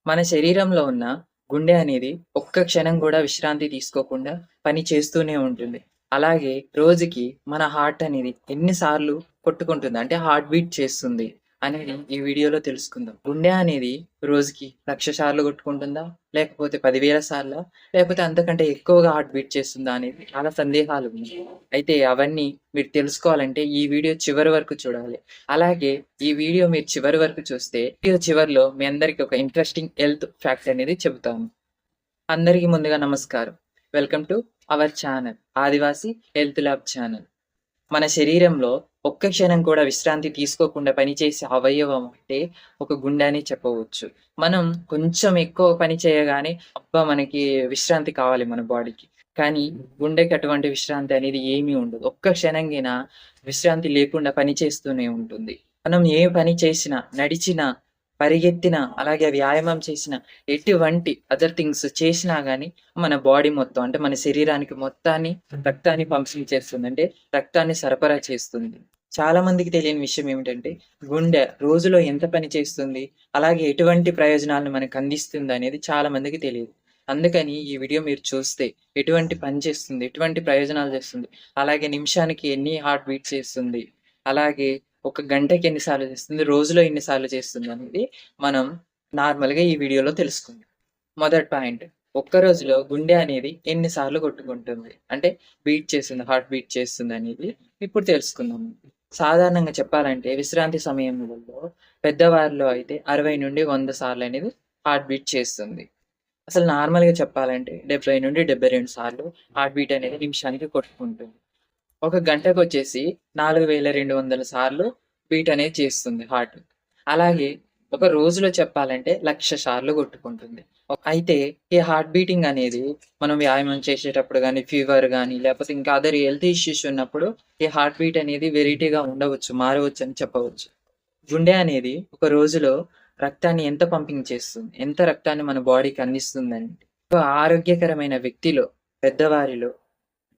మన శరీరంలో ఉన్న గుండె అనేది ఒక్క క్షణం కూడా విశ్రాంతి తీసుకోకుండా పని చేస్తూనే ఉంటుంది. అలాగే రోజుకి మన హార్ట్ అనేది ఎన్ని సార్లు కొట్టుకుంటుంది అంటే హార్ట్ బీట్ చేస్తుంది అనేది ఈ వీడియోలో తెలుసుకుందాం. గుండె అనేది రోజుకి 1,00,000 సార్లు కొట్టుకుంటుందా? లేకపోతే 10,000 సార్లా? లేకపోతే అంతకంటే ఎక్కువగా హార్ట్ బీట్ చేస్తుందా? అనేది చాలా సందేహాలున్నాయి. అయితే అవన్నీ మీరు తెలుసుకోవాలంటే ఈ వీడియో చివరి వరకు చూడాలి. అలాగే ఈ వీడియో మీరు చివరి వరకు చూస్తే వీడియో చివరిలో మీ అందరికి ఒక ఇంట్రెస్టింగ్ హెల్త్ ఫ్యాక్ట్ అనేది చెబుతాను. అందరికీ ముందుగా నమస్కారం. Welcome to our channel Adivasi health lab channel. మన శరీరంలో ఒక్క క్షణం కూడా విశ్రాంతి తీసుకోకుండా పనిచేసే అవయవం అంటే ఒక గుండె అని చెప్పవచ్చు. మనం కొంచెం ఎక్కువ పని చేయగానే అబ్బా! మనకి విశ్రాంతి కావాలి మన బాడీకి. కానీ గుండెకి అటువంటి విశ్రాంతి అనేది ఏమీ ఉండదు. ఒక్క క్షణంగిన విశ్రాంతి లేకుండా పని చేస్తూనే ఉంటుంది. మనం ఏ పని చేసినా, నడిచినా, పరిగెత్తినా, అలాగే వ్యాయామం చేసినా, ఎటువంటి అదర్ థింగ్స్ చేసినా గానీ మన బాడీ మొత్తం అంటే మన శరీరానికి మొత్తాన్ని రక్తాన్ని పంపింగ్ చేస్తుంది. అంటే రక్తాన్ని సరఫరా చేస్తుంది. చాలా మందికి తెలియని విషయం ఏమిటంటే గుండె రోజులో ఎంత పని చేస్తుంది? అలాగే ఎటువంటి ప్రయోజనాలను మనకు అందిస్తుంది అనేది చాలా మందికి తెలీదు. అందుకని ఈ వీడియో మీరు చూస్తే ఎటువంటి పని చేస్తుంది? ఎటువంటి ప్రయోజనాలు చేస్తుంది? అలాగే నిమిషానికి ఎన్ని హార్ట్ బీట్స్ చేస్తుంది? అలాగే ఒక గంటకి ఎన్ని సార్లు చేస్తుంది? రోజులో ఎన్ని సార్లు చేస్తుంది? అనేది మనం నార్మల్‌గా ఈ వీడియోలో తెలుసుకుందాం. మొదటి పాయింట్. ఒక్క రోజులో గుండె అనేది ఎన్ని సార్లు కొట్టుకుంటుంది? అంటే బీట్ చేస్తుంది, హార్ట్ బీట్ చేస్తుందనేది ఇప్పుడు తెలుసుకుందాం. సాధారణంగా చెప్పాలంటే విశ్రాంతి సమయంలో పెద్దవారిలో అయితే 60-100 సార్లనేది హార్ట్ బీట్ చేస్తుంది. అసలు నార్మల్‌గా చెప్పాలంటే 70-72 సార్లు హార్ట్ బీట్ అనేది నిమిషానికి కొట్టుకుంటుంది. ఒక గంటకొచ్చేసి 4,200 సార్లు బీట్ అనేది చేస్తుంది హార్ట్. అలాగే ఒక రోజులో చెప్పాలంటే 1,00,000 సార్లు కొట్టుకుంటుంది. అయితే ఈ హార్ట్ బీటింగ్ అనేది మనం వ్యాయామం చేసేటప్పుడు గానీ, ఫీవర్ గానీ, లేపోతే ఇంకా అదర్ హెల్త్ ఇష్యూస్ ఉన్నప్పుడు ఈ హార్ట్ బీట్ అనేది వెరైటీగా ఉండవచ్చు, మారవచ్చని చెప్పవచ్చు. గుండె అనేది ఒక రోజులో రక్తాన్ని ఎంత పంపింగ్ చేస్తుంది? ఎంత రక్తాన్ని మన బాడీకి అందిస్తుందంటే, ఒక ఆరోగ్యకరమైన వ్యక్తిలో, పెద్దవారిలో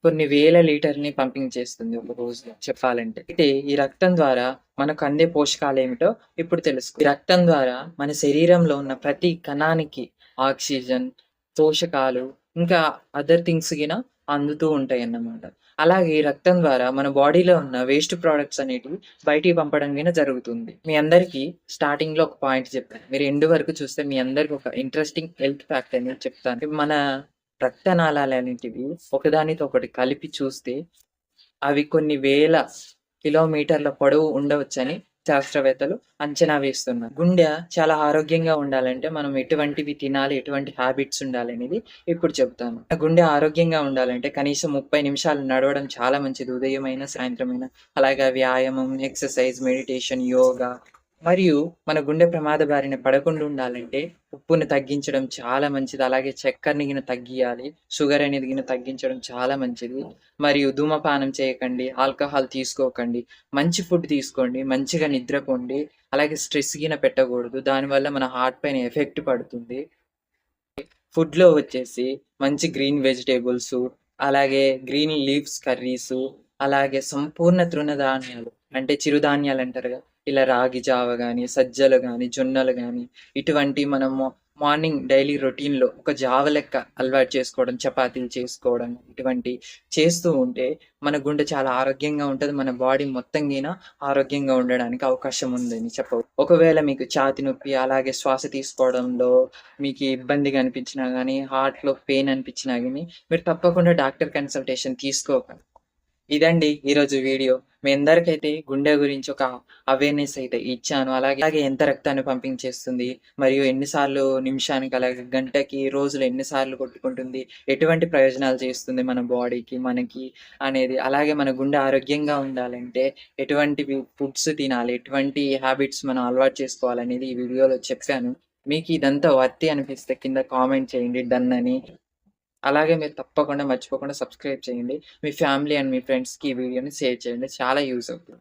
కొన్ని వేల లీటర్‌ని పంపింగ్ చేస్తుంది ఒక రోజులో చెప్పాలంటే. అయితే ఈ రక్తం ద్వారా మనకు అందే పోషకాలేమిటో ఇప్పుడు ఈ రక్తం ద్వారా మన శరీరంలో ఉన్న ప్రతి కణానికి ఆక్సిజన్, పోషకాలు ఇంకా అదర్ థింగ్స్ గిన అందుతూ ఉంటాయన్నమాట. అలాగే ఈ రక్తం ద్వారా మన బాడీలో ఉన్న వేస్ట్ ప్రొడక్ట్స్ అనేటివి బయటికి పంపడం గిన జరుగుతుంది. మీ అందరికీ స్టార్టింగ్‌లో ఒక పాయింట్ చెప్పాను. మీరు ఎండ్ వరకు చూస్తే మీ అందరికి ఒక ఇంట్రెస్టింగ్ హెల్త్ ఫ్యాక్ట్ అనేది చెప్తాను. మన రక్తనాళాలనేటివి ఒకదానితో ఒకటి కలిపి చూస్తే అవి కొన్ని వేల కిలోమీటర్ల పొడవు ఉండవచ్చని శాస్త్రవేత్తలు అంచనా వేస్తున్నారు. గుండె చాలా ఆరోగ్యంగా ఉండాలంటే మనం ఎటువంటివి తినాలి, ఎటువంటి హ్యాబిట్స్ ఉండాలనేది ఇప్పుడు చెప్తాను. గుండె ఆరోగ్యంగా ఉండాలంటే కనీసం 30 నిమిషాలు నడవడం చాలా మంచిది. ఉదయమైనా, సాయంత్రమైనా. అలాగే వ్యాయామం, ఎక్సర్సైజ్, మెడిటేషన్, యోగా మరియు మన గుండె ప్రమాద బారిన పడకుండా ఉండాలంటే ఉప్పుని తగ్గించడం చాలా మంచిది. అలాగే చక్కెరని గిన తగ్గియాలి. షుగర్ అనేది గిన తగ్గించడం చాలా మంచిది. మరియు ధూమపానం చేయకండి. ఆల్కహాల్ తీసుకోకండి. మంచి ఫుడ్ తీసుకోండి. మంచిగా నిద్రపోండి. అలాగే స్ట్రెస్ గిన పెట్టకూడదు. దానివల్ల మన హార్ట్ పైన ఎఫెక్ట్ పడుతుంది. ఫుడ్‌లో వచ్చేసి మంచి గ్రీన్ వెజిటబుల్సు, అలాగే గ్రీన్ లీవ్స్ కర్రీసు, అలాగే సంపూర్ణ తృణధాన్యాలు అంటే చిరుధాన్యాలంటారుగా. ఇలా రాగి జావ గాని, సజ్జలు గాని, జొన్నలు గాని ఇటువంటి మనము మార్నింగ్ డైలీ రొటీన్‌లో ఒక జావ లెక్క అలవాటు చేసుకోవడం, చపాతీలు చేసుకోవడం ఇటువంటి చేస్తూ ఉంటే మన గుండె చాలా ఆరోగ్యంగా ఉంటది. మన బాడీ మొత్తం గిన ఆరోగ్యంగా ఉండడానికి అవకాశం ఉందని చెప్పవచ్చు. ఒకవేళ మీకు ఛాతీ నొప్పి, అలాగే శ్వాస తీసుకోవడంలో మీకు ఇబ్బందిగా అనిపించినా గానీ, హార్ట్‌లో పెయిన్ అనిపించినా గానీ, మీరు తప్పకుండా డాక్టర్ కన్సల్టేషన్ తీసుకోకండి. ఇదండి ఈరోజు వీడియో. మీ అందరికైతే గుండె గురించి ఒక అవేర్‌నెస్ అయితే ఇచ్చాను. అలాగే ఎంత రక్తాన్ని పంపింగ్ చేస్తుంది, మరియు ఎన్ని సార్లు నిమిషానికి, అలాగే గంటకి, రోజులో ఎన్ని సార్లు కొట్టుకుంటుంది, ఎటువంటి ప్రయోజనాలు చేస్తుంది మన బాడీకి, మనకి అనేది. అలాగే మన గుండె ఆరోగ్యంగా ఉండాలంటే ఎటువంటివి ఫుడ్స్ తినాలి, ఎటువంటి హ్యాబిట్స్ మనం అలవాటు చేసుకోవాలనేది ఈ వీడియోలో చెప్పాను. మీకు ఇదంతా వర్తీ అనిపిస్తే కింద కామెంట్ చేయండి డన్ అని. అలాగే మీరు తప్పకుండా మర్చిపోకుండా సబ్స్క్రైబ్ చేయండి. మీ ఫ్యామిలీ అండ్ మీ ఫ్రెండ్స్‌కి ఈ వీడియోని షేర్ చేయండి. చాలా యూజ్ అవుతుంది.